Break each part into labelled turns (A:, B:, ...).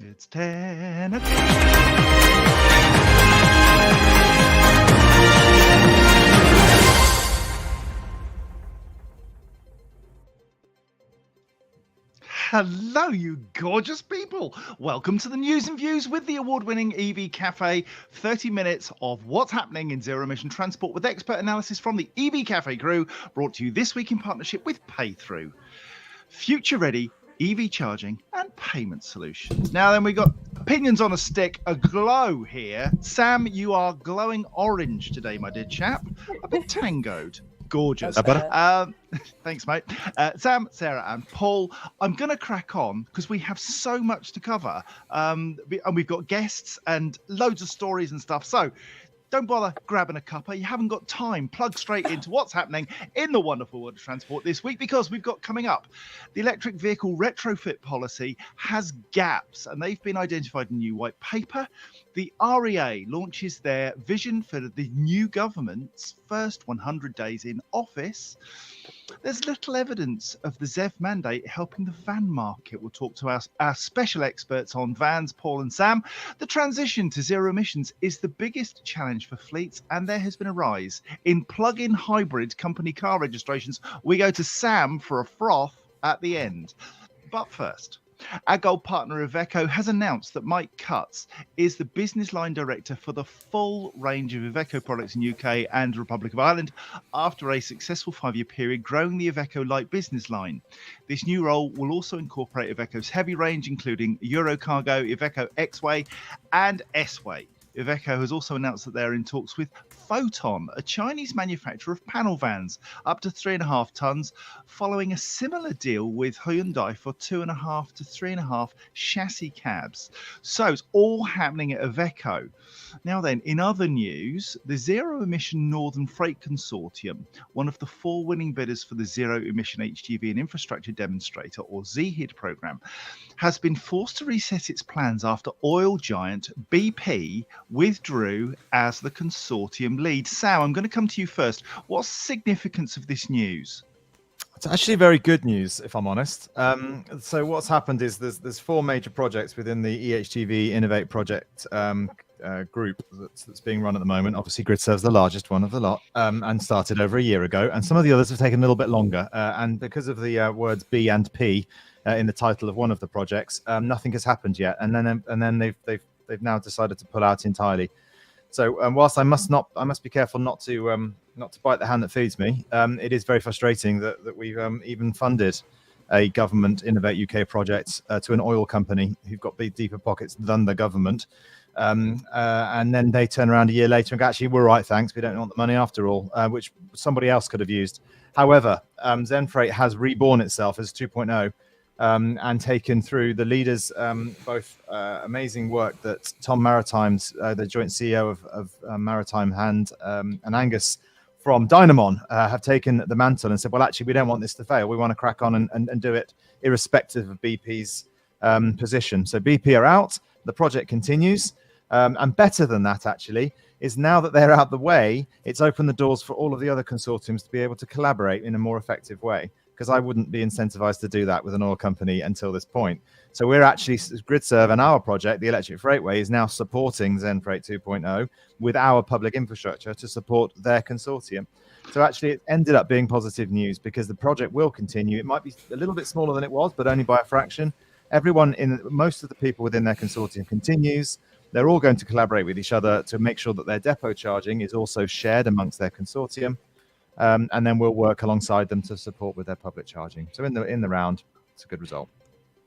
A: It's 10. Hello, you gorgeous people. Welcome to the News and Views with the award-winning EV Café. 30 minutes of what's happening in zero-emission transport with expert analysis from the EV Café crew, brought to you this week in partnership with PayThrough. Future-ready EV charging and payment solutions. Now then, we got opinions on a stick aglow here. Sam, you are glowing orange today, my dear chap. A bit tangoed. Gorgeous. Thanks, mate. Sam, Sarah, and Paul, I'm going to crack on because we have so much to cover. And we've got guests and loads of stories and stuff. So don't bother grabbing a cuppa. You haven't got time. Plug straight into what's happening in the wonderful world of transport this week, because we've got coming up the electric vehicle retrofit policy has gaps, and they've been identified in a new white paper. The REA launches their vision for the new government's first 100 days in office. There's little evidence of the ZEV mandate helping the van market. We'll talk to our special experts on vans, Paul and Sam. The transition to zero emissions is the biggest challenge for fleets, and there has been a rise in plug-in hybrid company car registrations. We go to Sam for a froth at the end. But first, our gold partner Iveco has announced that Mike Cutts is the business line director for the full range of Iveco products in UK and Republic of Ireland after a successful 5-year period growing the Iveco light business line. This new role will also incorporate Iveco's heavy range, including Eurocargo, Iveco X-Way and S-Way. Iveco has also announced that they're in talks with Photon, a Chinese manufacturer of panel vans, up to 3.5 tons, following a similar deal with Hyundai for 2.5 to 3.5 chassis cabs. So it's all happening at Iveco. Now then, in other news, the Zero Emission Northern Freight Consortium, one of the 4 winning bidders for the Zero Emission HGV and Infrastructure Demonstrator, or ZHID program, has been forced to reset its plans after oil giant BP withdrew as the consortium lead. Sam, I'm going to come to you first. What's the significance of this news?
B: It's actually very good news, if I'm honest. So what's happened is there's 4 major projects within the EHGV Innovate project group that's being run at the moment. Obviously, GridServe's the largest one of the lot, and started over a year ago. And some of the others have taken a little bit longer. And because of the words B and P in the title of one of the projects, nothing has happened yet. And then they've now decided to pull out entirely. So whilst I must be careful not to bite the hand that feeds me, it is very frustrating that we've even funded a government Innovate UK project to an oil company who've got big, deeper pockets than the government. And then they turn around a year later and go, actually, we're right, thanks. We don't want the money after all, which somebody else could have used. However, Zenfreight has reborn itself as 2.0. And taken through the leaders, both amazing work that Tom Maritime's, the joint CEO of Maritime and Angus from Dynamon have taken the mantle and said, well, actually, we don't want this to fail. We want to crack on and do it irrespective of BP's position. So BP are out. The project continues. And better than that, actually, is now that they're out the way, it's opened the doors for all of the other consortiums to be able to collaborate in a more effective way. Because I wouldn't be incentivized to do that with an oil company until this point. So we're actually, GridServe and our project, the Electric Freightway, is now supporting Zenfreight 2.0 with our public infrastructure to support their consortium. So actually it ended up being positive news because the project will continue. It might be a little bit smaller than it was, but only by a fraction. Most of the people within their consortium continues. They're all going to collaborate with each other to make sure that their depot charging is also shared amongst their consortium. And then we'll work alongside them to support with their public charging. So in the round, it's a good result.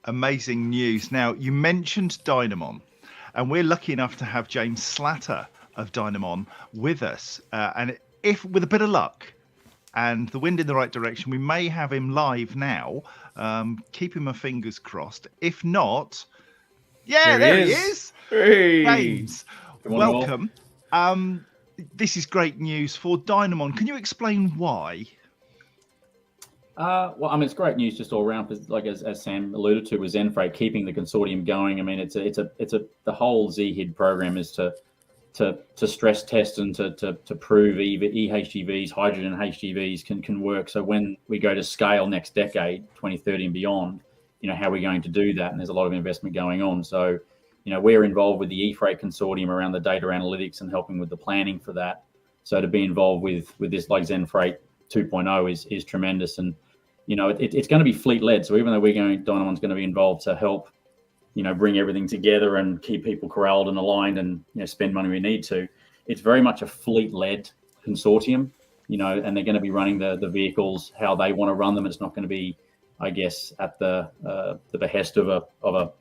A: Amazing news. Now, you mentioned Dynamon, and we're lucky enough to have James Slatter of Dynamon with us. And if with a bit of luck and the wind in the right direction, we may have him live now. Keeping my fingers crossed. If not, there he is.
C: Hey.
A: James, welcome. This is great news for Dynamon. Can you explain why?
C: Well, I mean, it's great news just all around. Because, like as Sam alluded to, with Zenfreight keeping the consortium going. I mean, the whole ZHID program is to stress test and to prove eHGVs, hydrogen HGVs can work. So when we go to scale next decade, 2030 and beyond, how we're going to do that. And there's a lot of investment going on. So, we're involved with the E-Freight consortium around the data analytics and helping with the planning for that. So to be involved with this like Zen Freight 2.0 is tremendous. And, it's going to be fleet led. So even though Dynamon's going to be involved to help, bring everything together and keep people corralled and aligned and, spend money we need to, it's very much a fleet led consortium, and they're going to be running the vehicles how they want to run them. It's not going to be, I guess, at the behest of a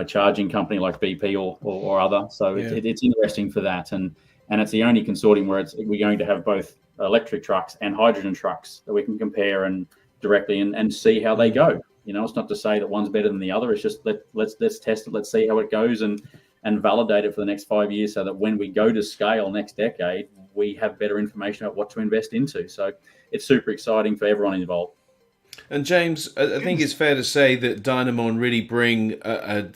C: charging company like BP or other. So it's interesting for that. And it's the only consortium where we're going to have both electric trucks and hydrogen trucks that we can compare and directly and see how they go. It's not to say that one's better than the other. It's just let's test it. Let's see how it goes and validate it for the next 5 years so that when we go to scale next decade, we have better information about what to invest into. So it's super exciting for everyone involved.
D: And James, I think it's fair to say that Dynamon really bring a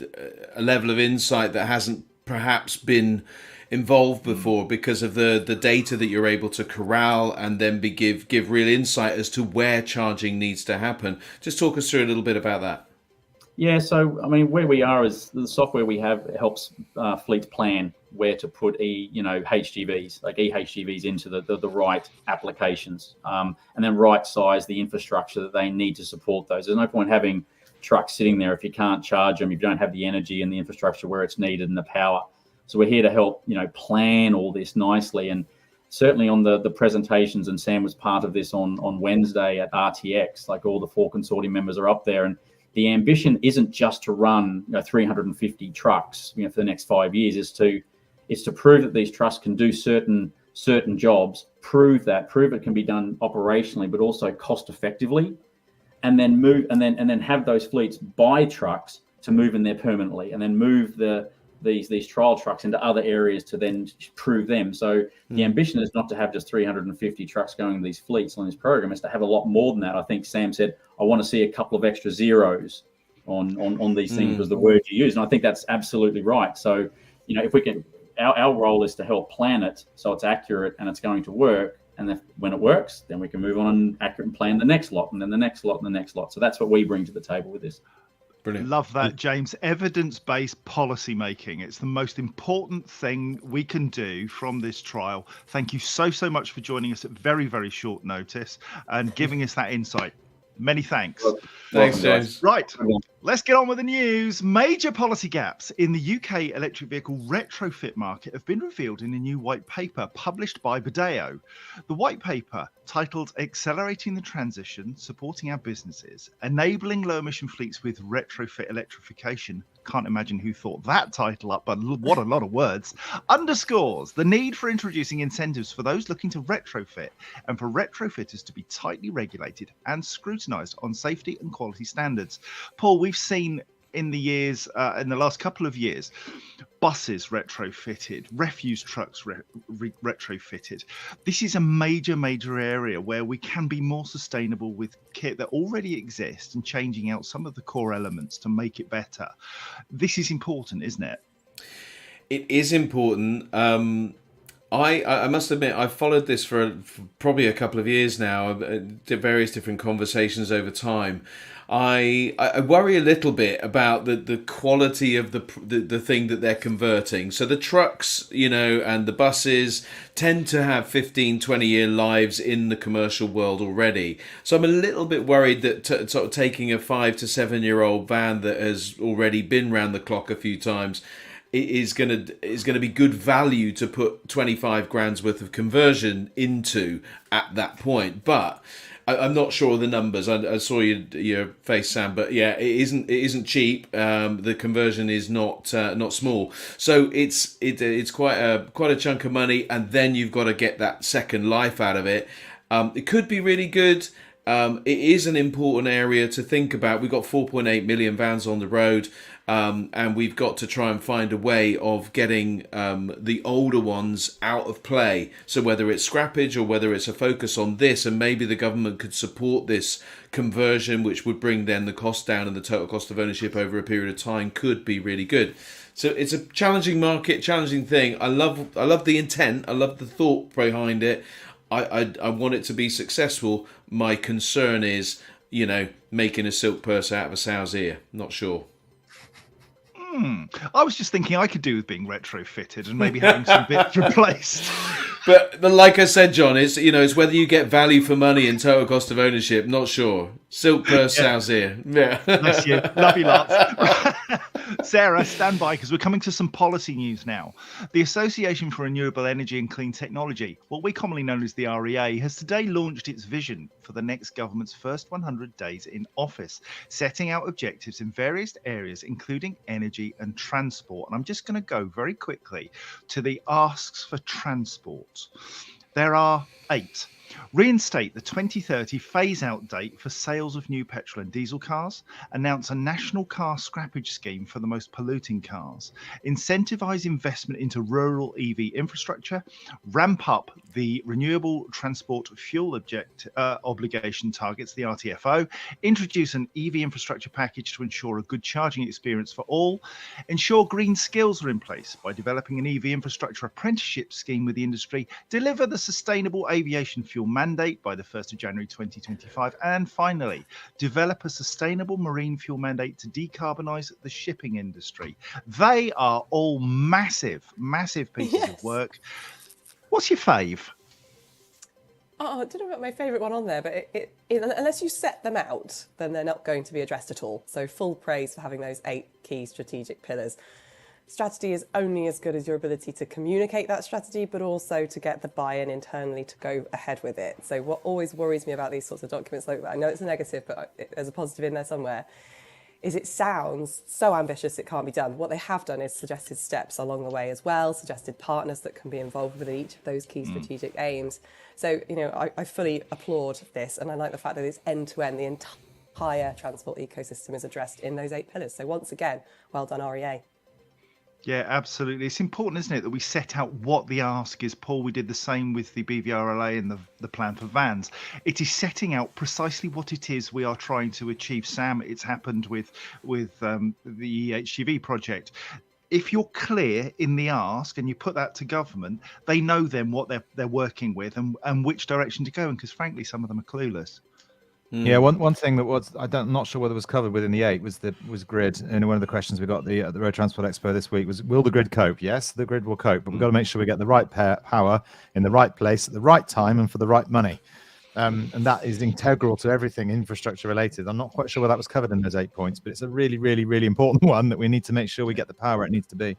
D: level of insight that hasn't perhaps been involved before because of the data that you're able to corral and then give real insight as to where charging needs to happen. Just talk us through a little bit about that.
C: Yeah, so where we are is the software we have helps fleets plan where to put HGVs, like eHGVs, into the right applications, and then right size the infrastructure that they need to support those. There's no point having trucks sitting there if you can't charge them, if you don't have the energy and the infrastructure where it's needed and the power. So we're here to help plan all this nicely, and certainly on the presentations, and Sam was part of this on Wednesday at RTX. Like all the 4 consortium members are up there, and the ambition isn't just to run 350 trucks for the next 5 years. Is to prove that these trucks can do certain jobs, prove it can be done operationally, but also cost effectively, and then then have those fleets buy trucks to move in there permanently, and then move these trial trucks into other areas to then prove them. So the ambition is not to have just 350 trucks going to these fleets on this program. It's to have a lot more than that. I think Sam said, I want to see a couple of extra zeros on these things was the word you used. And I think that's absolutely right. So, if we can, our role is to help plan it so it's accurate and it's going to work. And then when it works, then we can move on and accurate and plan the next lot, and then the next lot, and the next lot. So that's what we bring to the table with this.
D: Brilliant.
A: Love that, James. Evidence-based policy making. It's the most important thing we can do from this trial. Thank you so much for joining us at very, very short notice and giving us that insight. Many thanks.
D: Thanks, James.
A: Right, let's get on with the news. Major policy gaps in the UK electric vehicle retrofit market have been revealed in a new white paper published by Bodeo. The white paper, titled Accelerating the Transition, Supporting Our Businesses, Enabling Low Emission Fleets with Retrofit Electrification, can't imagine who thought that title up, but what a lot of words, underscores the need for introducing incentives for those looking to retrofit and for retrofitters to be tightly regulated and scrutinised on safety and quality standards. Paul, we've seen in the last couple of years, buses retrofitted, refuse trucks retrofitted. This is a major area where we can be more sustainable with kit that already exists and changing out some of the core elements to make it better. This is important, isn't it?
D: It is important. I must admit, I've followed this for probably a couple of years now, various different conversations over time. I worry a little bit about the quality of the thing that they're converting. So the trucks, and the buses tend to have 15, 20-year lives in the commercial world already. So I'm a little bit worried that sort of taking a 5 to 7-year-old van that has already been round the clock a few times is going to be good value to put 25 grand's worth of conversion into at that point. But I'm not sure of the numbers. I saw your face, Sam, but yeah, it isn't cheap. The conversion is not small, so it's quite a chunk of money, and then you've got to get that second life out of it. It could be really good. It is an important area to think about. We've got 4.8 million vans on the road. And we've got to try and find a way of getting the older ones out of play. So whether it's scrappage or whether it's a focus on this, and maybe the government could support this conversion, which would bring then the cost down and the total cost of ownership over a period of time, could be really good. So it's a challenging market, challenging thing. I love the intent. I love the thought behind it. I want it to be successful. My concern is making a silk purse out of a sow's ear. Not sure.
A: I was just thinking I could do with being retrofitted and maybe having some bits replaced.
D: But like I said, John, it's whether you get value for money and total cost of ownership. Not sure. Silk purse, sow's ear. Yeah.
A: Bless you. Love you lots. Sarah, stand by because we're coming to some policy news now. The Association for Renewable Energy and Clean Technology, what we commonly known as the REA, has today launched its vision for the next government's first 100 days in office, setting out objectives in various areas, including energy and transport. And I'm just going to go very quickly to the asks for transport. There are 8. Reinstate the 2030 phase-out date for sales of new petrol and diesel cars. Announce a national car scrappage scheme for the most polluting cars. Incentivise investment into rural EV infrastructure. Ramp up the renewable transport fuel obligation targets, the RTFO. Introduce an EV infrastructure package to ensure a good charging experience for all. Ensure green skills are in place by developing an EV infrastructure apprenticeship scheme with the industry. Deliver the sustainable aviation fuel mandate by the 1st of January 2025. And finally, develop a sustainable marine fuel mandate to decarbonise the shipping industry. They are all massive pieces of work. What's your fave?
E: Oh, I don't know about my favourite one on there, but unless you set them out, then they're not going to be addressed at all. So full praise for having those 8 key strategic pillars. Strategy is only as good as your ability to communicate that strategy, but also to get the buy-in internally to go ahead with it. So what always worries me about these sorts of documents, like I know it's a negative, but there's a positive in there somewhere, is it sounds so ambitious it can't be done. What they have done is suggested steps along the way as well, suggested partners that can be involved with each of those key strategic aims. So, I fully applaud this, and I like the fact that it's end-to-end, the entire transport ecosystem is addressed in those 8 pillars. So once again, well done, REA.
A: Yeah, absolutely. It's important, isn't it, that we set out what the ask is, Paul. We did the same with the BVRLA and the plan for vans. It is setting out precisely what it is we are trying to achieve. Sam, it's happened with the EHGV project. If you're clear in the ask and you put that to government, they know then what they're working with and which direction to go in, because frankly, some of them are clueless.
B: Yeah, one thing that was I'm not sure whether it was covered within the 8 was grid. And one of the questions we got at the Road Transport Expo this week was, will the grid cope? Yes, the grid will cope, but we've got to make sure we get the right power in the right place at the right time and for the right money. And that is integral to everything infrastructure related. I'm not quite sure whether that was covered in those 8 points, but it's a really, really, really important one that we need to make sure we get the power where it needs to be.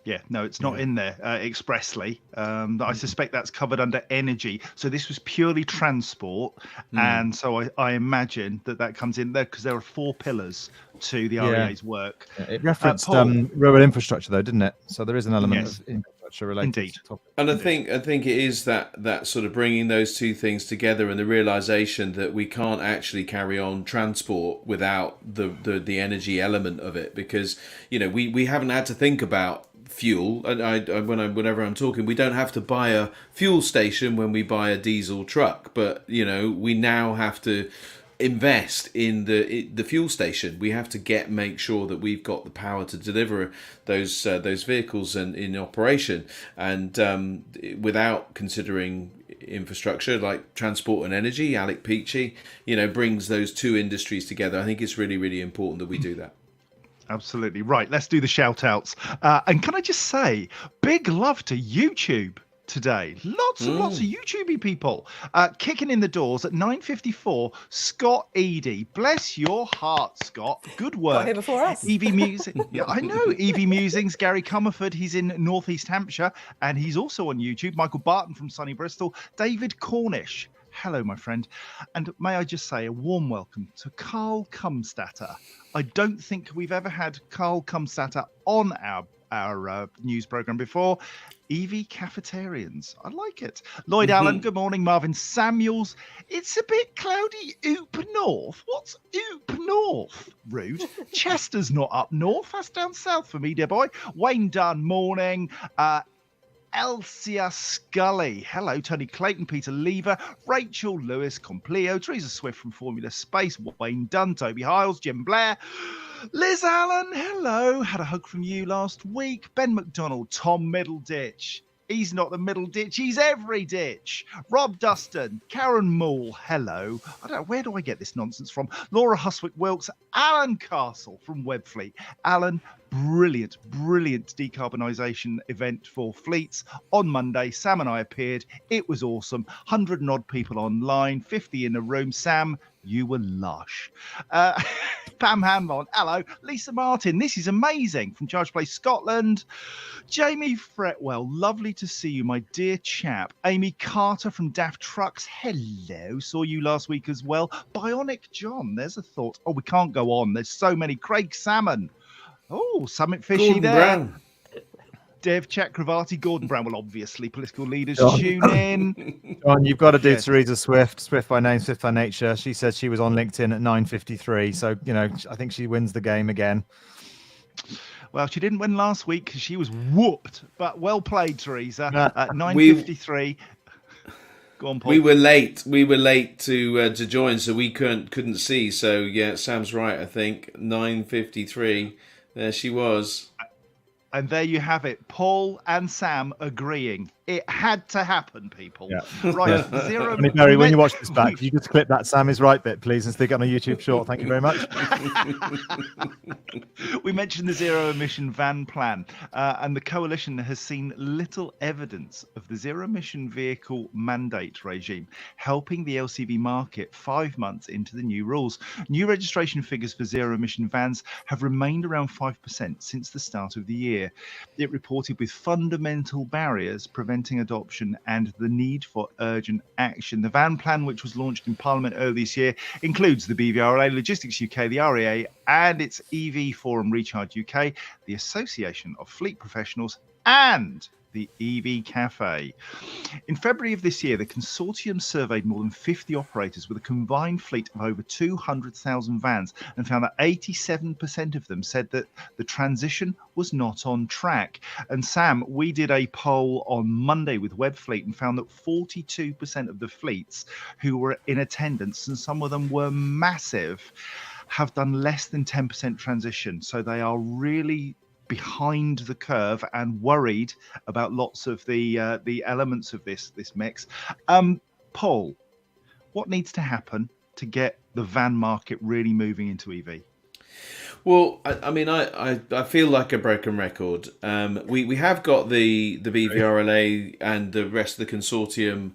A: Yeah, no, it's not in there expressly. I suspect that's covered under energy. So this was purely transport. And so I imagine that comes in there because there are 4 pillars to the REA's work.
B: Yeah, it referenced rural infrastructure, though, didn't it? So there is an element of infrastructure related.
A: Indeed.
B: Topic.
D: And I think it is that sort of bringing those 2 things together and the realization that we can't actually carry on transport without the energy element of it, because we haven't had to think about fuel. And whenever I'm talking, we don't have to buy a fuel station when we buy a diesel truck, but we now have to invest in the fuel station. We have to make sure that we've got the power to deliver those vehicles and in operation, and without considering infrastructure like transport and energy. Alec Peachy brings those 2 industries together. I think it's really, really important that we do that.
A: Absolutely. Right, let's do the shout outs. And can I just say, big love to YouTube today. Lots and lots of YouTubey people. Kicking in the doors at 9:54, Scott Eady. Bless your heart, Scott. Good work.
E: Got here before us.
A: EV Music. Yeah, I know. EV Musings. Gary Comerford. He's in Northeast Hampshire, and he's also on YouTube. Michael Barton from sunny Bristol. David Cornish. Hello, my friend. And may I just say a warm welcome to Carl Cumstatter. I don't think we've ever had Carl Cumstatter on our news program before. EV Cafetarians. I like it. Lloyd Allen, good morning. Marvin Samuels. It's a bit cloudy up north. What's up north? Rude. Chester's not up north. That's down south for me, dear boy. Wayne Dunn, morning. Elsia Scully. Hello, Tony Clayton, Peter Lever, Rachel Lewis, Complio, Teresa Swift from Formula Space, Wayne Dunn, Toby Hiles, Jim Blair, Liz Allen. Hello. Had a hug from you last week. Ben McDonald, Tom Middleditch. He's not the middle ditch, he's every ditch. Rob Dustin, Karen Moore, hello. I don't know, where do I get this nonsense from? Laura Huswick-Wilkes, Alan Castle from Webfleet. Alan, brilliant decarbonisation event for fleets. On Monday, Sam and I appeared. It was awesome. 100 and odd people online, 50 in a room. Sam, you were lush. Pam Hanlon, hello. Lisa Martin, this is amazing. From Charge Place Scotland. Jamie Fretwell, lovely to see you, my dear chap. Amy Carter from Daft Trucks, hello. Saw you last week as well. Bionic John, there's a thought. Oh, we can't go on. There's so many. Craig Salmon. Oh, Summit Fishy
D: Gordon
A: there.
D: Brown.
A: Dev Chakravarti, Gordon Brown. Well, obviously, political leaders tune in.
B: John, you've got to do Teresa Swift, Swift by name, Swift by nature. She said she was on LinkedIn at 9:53. So, I think she wins the game again.
A: Well, she didn't win last week because she was whooped. But well played, Teresa. At 9:53. Go on, Paul.
D: We were late. We were late to join, so we couldn't see. So yeah, Sam's right. I think 9:53. There she was.
A: And there you have it. Paul and Sam agreeing. It had to happen, people.
B: Yeah.
A: Right. Zero.
B: Barry, when you watch this back, you just clip that Sam is right bit, please, and stick it on a YouTube short. Thank you very much.
A: We mentioned the zero emission van plan, and the coalition has seen little evidence of the zero emission vehicle mandate regime helping the LCV market 5 months into the new rules. New registration figures for zero emission vans have remained around 5% since the start of the year. It reported with fundamental barriers preventing adoption and the need for urgent action. The van plan, which was launched in Parliament earlier this year, includes the BVRLA, Logistics UK, the REA, and its EV Forum Recharge UK, the Association of Fleet Professionals, and the EV Café. In February of this year, the consortium surveyed more than 50 operators with a combined fleet of over 200,000 vans and found that 87% of them said that the transition was not on track. And Sam, we did a poll on Monday with Webfleet and found that 42% of the fleets who were in attendance, and some of them were massive, have done less than 10% transition. So they are really behind the curve and worried about lots of the elements of this mix. Paul, what needs to happen to get the van market really moving into EV?
D: Well, I feel like a broken record. We have got the BVRLA and the rest of the consortium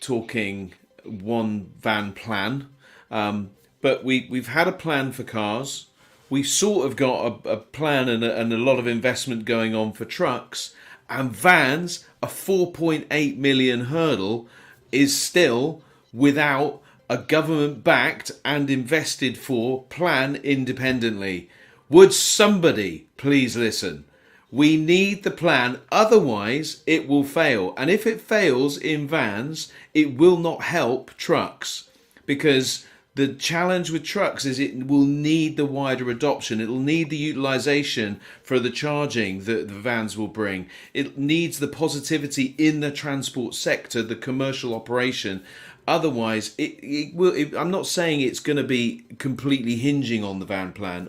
D: talking one van plan, but we've had a plan for cars. We've sort of got a plan and a lot of investment going on for trucks, and vans, a 4.8 million hurdle, is still without a government-backed and invested for plan independently. Would somebody please listen? We need the plan, otherwise it will fail. And if it fails in vans, it will not help trucks, because the challenge with trucks is it will need the wider adoption. It will need the utilisation for the charging that the vans will bring. It needs the positivity in the transport sector, the commercial operation. Otherwise, it will. I'm not saying it's going to be completely hinging on the van plan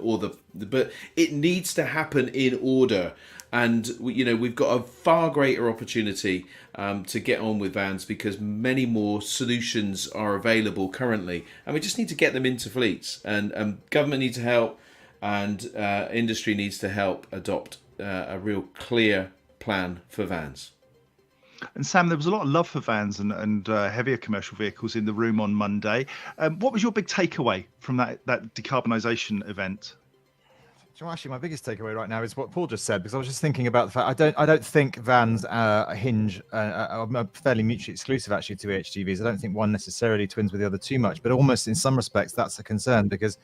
D: but it needs to happen in order. And we've got a far greater opportunity to get on with vans because many more solutions are available currently, and we just need to get them into fleets. And government needs to help, and industry needs to help adopt a real clear plan for vans.
A: And Sam, there was a lot of love for vans and heavier commercial vehicles in the room on Monday. What was your big takeaway from that decarbonisation event?
B: Actually, my biggest takeaway right now is what Paul just said, because I was just thinking about the fact I don't think vans hinge are fairly mutually exclusive actually to HGVs. I don't think one necessarily twins with the other too much, but almost in some respects that's a concern because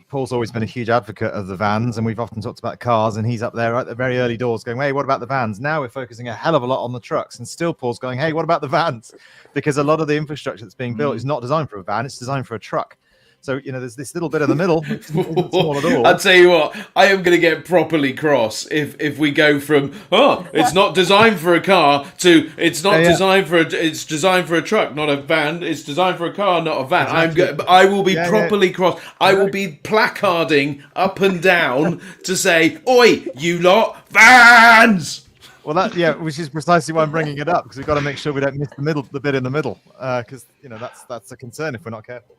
B: Paul's always been a huge advocate of the vans, and we've often talked about cars, and he's up there at the very early doors going, hey, what about the vans? Now we're focusing a hell of a lot on the trucks, and still Paul's going, hey, what about the vans? Because a lot of the infrastructure that's being built is not designed for a van, it's designed for a truck. So, there's this little bit in the middle, which isn't small at all.
D: I'll tell you what, I am going to get properly cross if we go from, it's not designed for a car to it's designed for it's designed for a truck, not a van. It's designed for a car, not a van. Exactly. I will be properly cross. I will be placarding up and down to say, oi, you lot, vans!
B: Well, which is precisely why I'm bringing it up, because we've got to make sure we don't miss the bit in the middle, because that's a concern if we're not careful.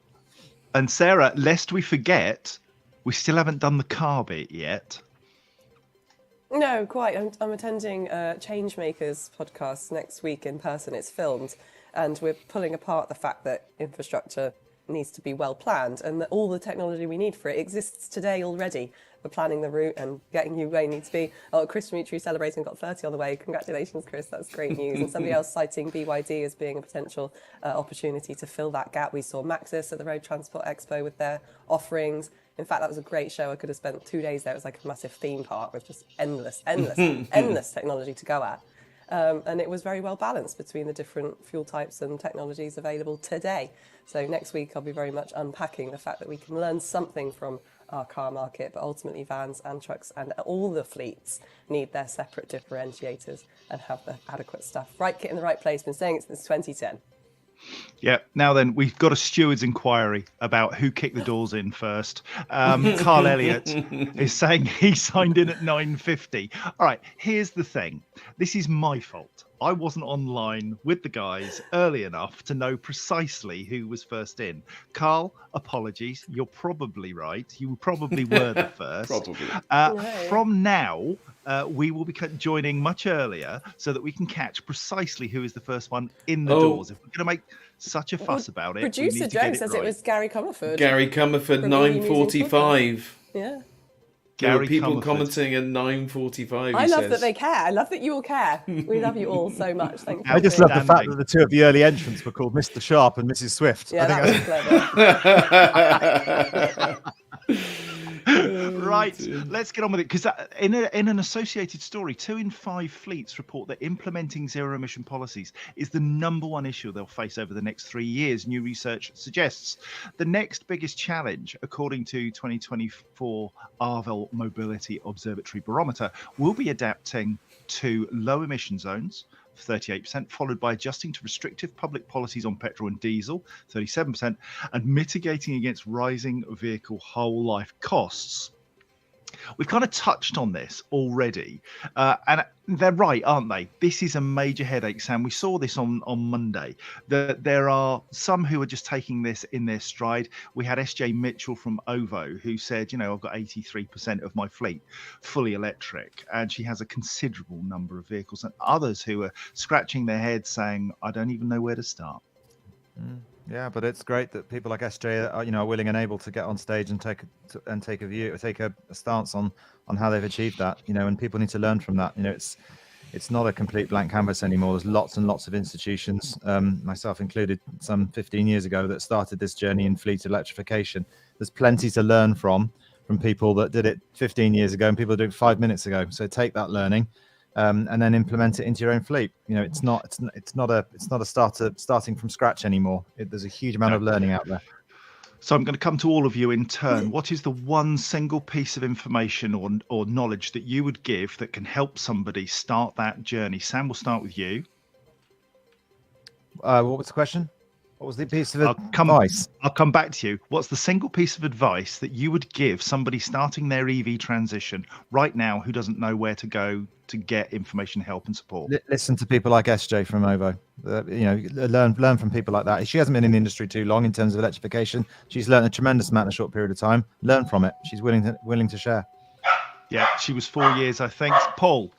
A: And Sarah, lest we forget, we still haven't done the car bit yet.
E: No, quite. I'm attending Changemakers podcast next week in person. It's filmed, and we're pulling apart the fact that infrastructure needs to be well planned and that all the technology we need for it exists today already. We're planning the route and getting you where you need to be. Oh, Chris Dimitri celebrating, got 30 on the way. Congratulations, Chris. That's great news. And somebody else citing BYD as being a potential opportunity to fill that gap. We saw Maxis at the Road Transport Expo with their offerings. In fact, that was a great show. I could have spent 2 days there. It was like a massive theme park with just endless technology to go at. And it was very well balanced between the different fuel types and technologies available today. So next week, I'll be very much unpacking the fact that we can learn something from our car market, but ultimately vans and trucks and all the fleets need their separate differentiators and have the adequate stuff. Right kit in the right place. Been saying it since 2010.
A: Yeah. Now then, we've got a steward's inquiry about who kicked the doors in first. Carl Elliott is saying he signed in at 9:50. All right. Here's the thing. This is my fault. I wasn't online with the guys early enough to know precisely who was first in. Carl, apologies. You're probably right. You probably were the first.
D: Probably.
E: No.
A: From now, we will be joining much earlier so that we can catch precisely who is the first one in the doors. If we're going to make such a fuss about it,
E: Producer Joe says it was Gary Comerford.
D: Gary Comerford,
E: From
D: 9:45.
E: Yeah.
D: There were
A: Gary
D: people
A: Comerford.
D: commenting at 9:45.
E: I love that they care. I love that you all care. We love you all so much. Thank you.
B: I just love the fact
A: Outstanding.
B: that the two of the early entrants were called Mr. Sharp and Mrs. Swift.
E: Yeah,
B: I think
E: that was clever.
A: Right, let's get on with it, because in an associated story, 2 in 5 fleets report that implementing zero emission policies is the #1 issue they'll face over the next 3 years. New research suggests the next biggest challenge, according to 2024 Arvel Mobility Observatory Barometer, will be adapting to low emission zones, 38%, followed by adjusting to restrictive public policies on petrol and diesel, 37%, and mitigating against rising vehicle whole life costs. We've kind of touched on this already, and they're right, aren't they? This is a major headache, Sam. We saw this on Monday. There are some who are just taking this in their stride. We had SJ Mitchell from OVO who said, I've got 83% of my fleet fully electric, and she has a considerable number of vehicles, and others who are scratching their heads saying, I don't even know where to start.
B: Yeah, but it's great that people like SJ are willing and able to get on stage and take a stance on how they've achieved that. And people need to learn from that. It's not a complete blank canvas anymore. There's lots and lots of institutions, myself included, some 15 years ago, that started this journey in fleet electrification. There's plenty to learn from people that did it 15 years ago and people doing it 5 minutes ago. So take that learning. And then implement it into your own fleet. It's not a starting from scratch anymore. There's a huge amount of learning out there.
A: So I'm going to come to all of you in turn. What is the one single piece of information or knowledge that you would give that can help somebody start that journey? Sam, we'll start with you.
B: What was the question? What was the piece of advice?
A: I'll come back to you. What's the single piece of advice that you would give somebody starting their EV transition right now who doesn't know where to go to get information, help, and support?
B: Listen to people like SJ from OVO. Learn from people like that. She hasn't been in the industry too long in terms of electrification. She's learned a tremendous amount in a short period of time. Learn from it. She's willing to share.
A: Yeah, she was 4 years, I think. Paul.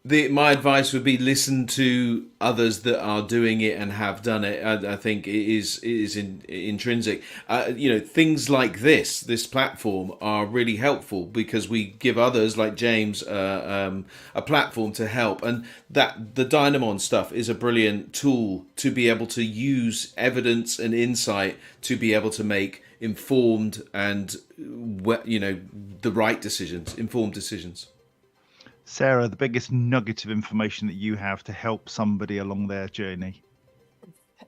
D: My advice would be listen to others that are doing it and have done it. I think it is intrinsic. Things like this platform are really helpful because we give others like James a platform to help, and that the Dynamon stuff is a brilliant tool to be able to use evidence and insight to be able to make informed and the right decisions, informed decisions.
A: Sarah, the biggest nugget of information that you have to help somebody along their journey?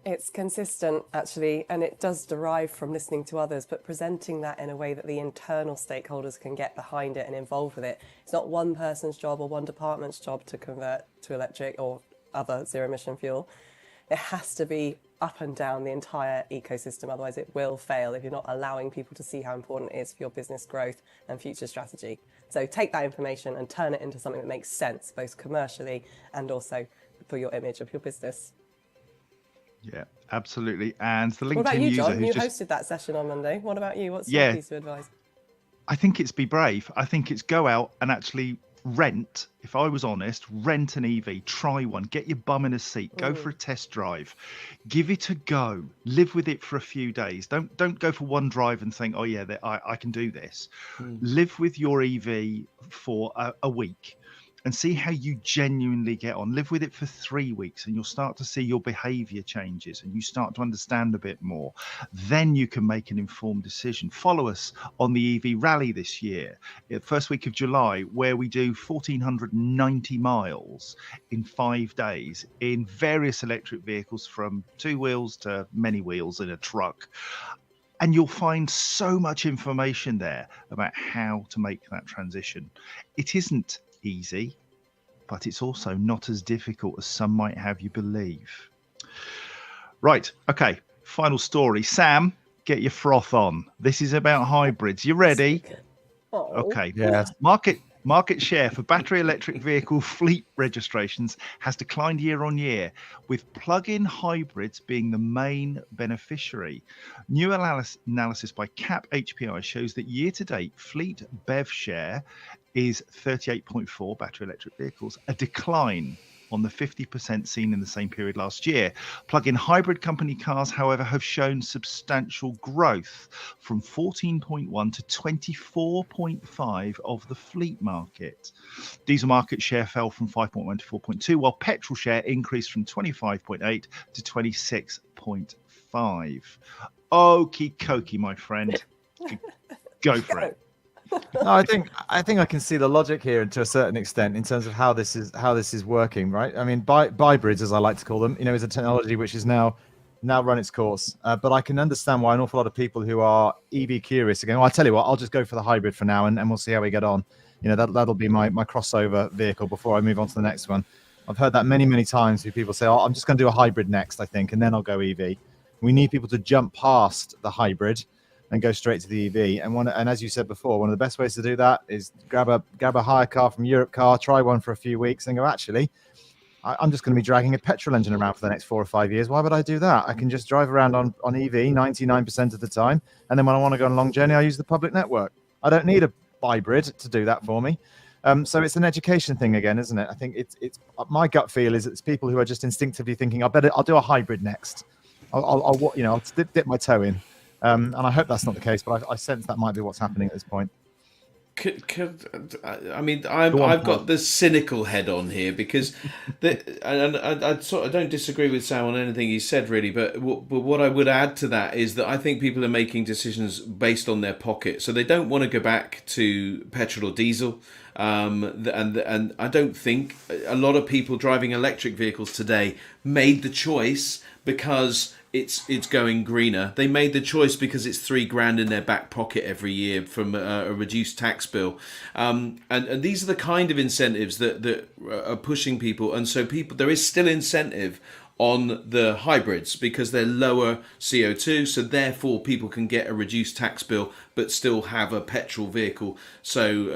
E: It's consistent, actually, and it does derive from listening to others, but presenting that in a way that the internal stakeholders can get behind it and involved with it. It's not one person's job or one department's job to convert to electric or other zero-emission fuel. It has to be up and down the entire ecosystem. Otherwise, it will fail if you're not allowing people to see how important it is for your business growth and future strategy. So take that information and turn it into something that makes sense, both commercially and also for your image of your business.
A: Yeah, absolutely. And the LinkedIn
E: What about you,
A: user
E: John?
A: who's
E: You
A: just
E: hosted that session on Monday. What about you? What's your
A: yeah,
E: piece of advice?
A: I think it's be brave. I think it's go out and actually rent. If I was honest, rent an EV, try one, get your bum in a seat, go for a test drive, give it a go, live with it for a few days. Don't go for one drive and think, oh yeah, I can do this. Live with your EV for a week and see how you genuinely get on. Live with it for 3 weeks and you'll start to see your behavior changes and you start to understand a bit more. Then you can make an informed decision. Follow us on the EV rally this year, first week of July, where we do 1,490 miles in 5 days in various electric vehicles from 2 wheels to many wheels in a truck. And you'll find so much information there about how to make that transition. It isn't easy, but it's also not as difficult as some might have you believe. Right, okay, final story. Sam, get your froth on. This is about hybrids. You ready?
E: Oh.
A: Okay.
B: Yes.
A: Market share for battery electric vehicle fleet registrations has declined year on year, with plug-in hybrids being the main beneficiary. New analysis by CAP HPI shows that year to date, fleet BEV share is 38.4 battery electric vehicles, a decline on the 50% seen in the same period last year. Plug-in hybrid company cars, however, have shown substantial growth from 14.1 to 24.5 of the fleet market. Diesel market share fell from 5.1 to 4.2, while petrol share increased from 25.8 to 26.5. Okie dokie, my friend. Go for it.
B: No, I think I can see the logic here to a certain extent in terms of how this is working, right? I mean, hybrids, as I like to call them, is a technology which is now run its course. But I can understand why an awful lot of people who are EV curious are going, well, I tell you what, I'll just go for the hybrid for now, and we'll see how we get on. That'll be my crossover vehicle before I move on to the next one. I've heard that many times. Where people say, oh, I'm just going to do a hybrid next, I think, and then I'll go EV. We need people to jump past the hybrid and go straight to the EV. And as you said before, one of the best ways to do that is grab a hire car from Europe Car, try one for a few weeks, and go, actually, I'm just going to be dragging a petrol engine around for the next 4 or 5 years. Why would I do that? I can just drive around on EV 99% of the time, and then when I want to go on a long journey, I use the public network. I don't need a hybrid to do that for me. So it's an education thing again, isn't it? I think it's my gut feel is it's people who are just instinctively thinking, I'll do a hybrid next. I'll dip my toe in. And I hope that's not the case, but I sense that might be what's happening at this point.
D: I've got the cynical head on here because, I sort of don't disagree with Sam on anything he said really, but what I would add to that is that I think people are making decisions based on their pocket, so they don't want to go back to petrol or diesel. And I don't think a lot of people driving electric vehicles today made the choice because it's going greener. They made the choice because it's $3,000 in their back pocket every year from a reduced tax bill. And these are the kind of incentives that are pushing people. And so there is still incentive on the hybrids because they're lower CO2, so therefore people can get a reduced tax bill but still have a petrol vehicle. So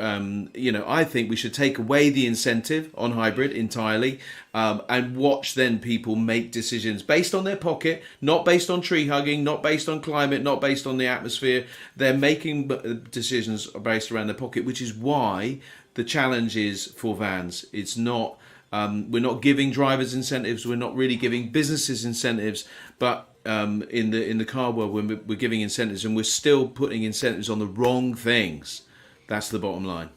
D: I think we should take away the incentive on hybrid entirely, and watch then people make decisions based on their pocket, not based on tree hugging, not based on climate, not based on the atmosphere. They're making decisions based around their pocket, which is why the challenge is for vans. It's not we're not giving drivers incentives. We're not really giving businesses incentives. But in the car world, when we're giving incentives, and we're still putting incentives on the wrong things. That's the bottom line.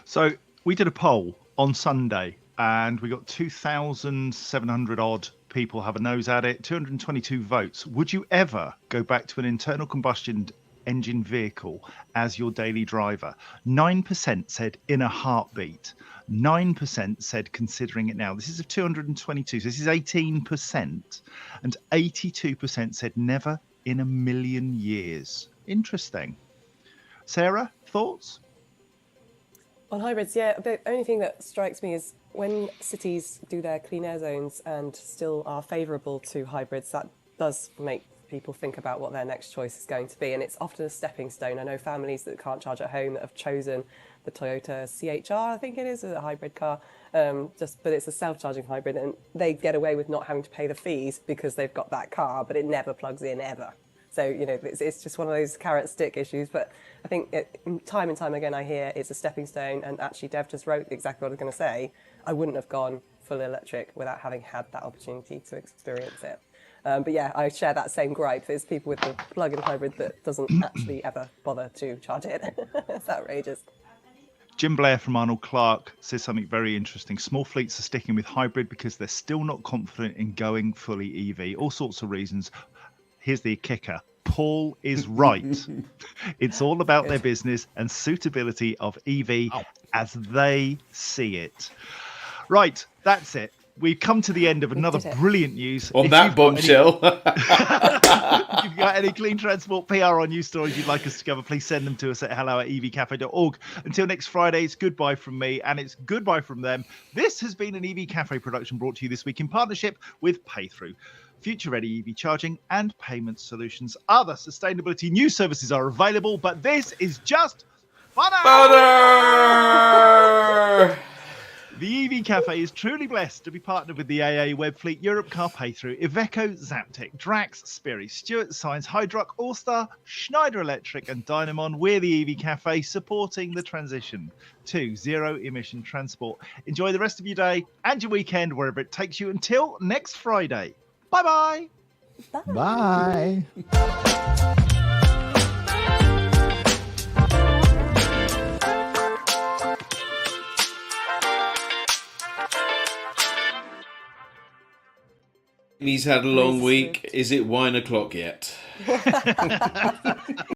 A: So we did a poll on Sunday, and we got 2,700 odd people have a nose at it. 222 votes. Would you ever go back to an internal combustion engine vehicle as your daily driver? 9% said in a heartbeat. 9% said considering it now. This is of 222, so this is 18%. And 82% said never in a million years. Interesting. Sarah, thoughts?
E: On hybrids, yeah, the only thing that strikes me is when cities do their clean air zones and still are favourable to hybrids, that does make people think about what their next choice is going to be. And it's often a stepping stone. I know families that can't charge at home that have chosen the Toyota CHR, I think it is, a hybrid car, but it's a self-charging hybrid, and they get away with not having to pay the fees because they've got that car, but it never plugs in ever. So, it's just one of those carrot stick issues. But I think time and time again I hear it's a stepping stone, and actually Dev just wrote exactly what I was going to say. I wouldn't have gone full electric without having had that opportunity to experience it. But yeah, I share that same gripe. There's people with the plug-in hybrid that doesn't actually ever bother to charge it. It's outrageous.
A: Jim Blair from Arnold Clark says something very interesting. Small fleets are sticking with hybrid because they're still not confident in going fully EV. All sorts of reasons. Here's the kicker. Paul is right. It's all about their business and suitability of EV as they see it. Right, that's it. We've come to the end of another brilliant news.
D: On that bombshell.
A: If you've got any clean transport PR or news stories you'd like us to cover, please send them to us at hello@evcafe.org. Until next Friday, it's goodbye from me and it's goodbye from them. This has been an EV Cafe production brought to you this week in partnership with Paythrough. Future-ready EV charging and payment solutions. Other sustainability news services are available, but this is just fun. The EV Cafe is truly blessed to be partnered with the AA Webfleet, Europe Car Paythrough, Iveco, Zaptec, Drax, Sperry, Stewart, Science, Hydrock, Allstar, Schneider Electric and Dynamon. We're the EV Cafe, supporting the transition to zero-emission transport. Enjoy the rest of your day and your weekend, wherever it takes you, until next Friday. Bye-bye.
B: Bye.
D: He's had a long week. Is it wine o'clock yet?